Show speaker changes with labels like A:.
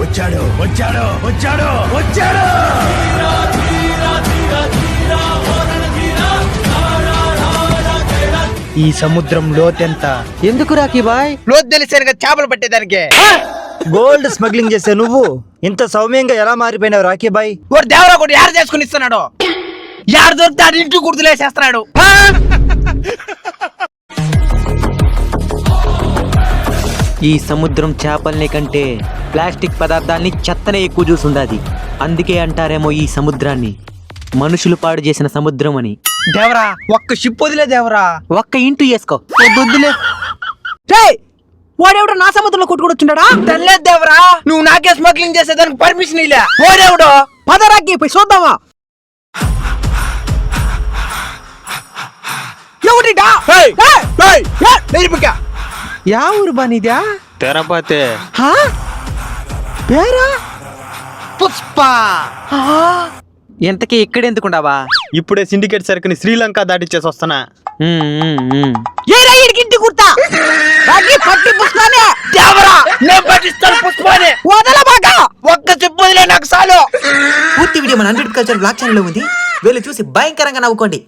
A: వచ్చాడు వచ్చాడు వచ్చాడు వచ్చాడు. ఈ సముద్రం లోతెంత?
B: ఎందుకు రాకీ బాయ్?
C: లోతు తెలిసాను కదా చేపలు పట్టేదానికి.
B: గోల్డ్ స్మగ్లింగ్ చేసే నువ్వు ఇంత సౌమ్యంగా ఎలా మారిపోయినావు రాకీ బాయ్?
C: వాడు దేవరా కూడా యారు చేసుకుని ఇస్తున్నాడు. యారు దొరుకుతాడు ఇంటి గుర్తులేసేస్తున్నాడు.
D: ఈ సముద్రం చేపల్ని కంటే ప్లాస్టిక్ పదార్థాల్ని చెత్తనే ఎక్కువ చూసుండాది. అందుకే అంటారేమో ఈ సముద్రాన్ని మనుషులు పాడు చేసిన సముద్రం అని.
C: దేవరా ఒక్క షిప్ వదిలే దేవరా.
D: ఒక్క ఇంటూ వేసుకో.
C: వద్దులే.
B: వాడెవడో నా సముద్రంలో కొట్టుకొచ్చుండా?
C: తెల్లేదు దేవరా, నువ్వు నాకే స్మగ్లింగ్ చేసేదానికి పర్మిషన్ ఇలా. ఓడేవుడో
B: పదరాకి పోయి చూద్దామా? ఎవడిడా? యా ఊరు బానిదా?
D: తెరపతే
B: పేరా
C: పుష్ప.
D: ఎంతకీ ఇక్కడెందుకుండావా?
E: ఇప్పుడే సిండికేట్ సరుకుని శ్రీలంక దాటిచ్చేసి వస్తున్నా.
B: ఇంటి కుర్తా పట్టి పుష్పానే
C: దేవరా నేను పట్టిస్తాను పుష్పానే.
B: వదలబాక.
C: ఒక్క చెప్పు వదిలే నాకు చాలు.
F: పూర్తి వీడియో మన 100 కల్చర్ బ్లాగ్ ఛానల్ లో ఉంది. వీళ్ళు చూసి భయంకరంగా నవ్వుకోండి.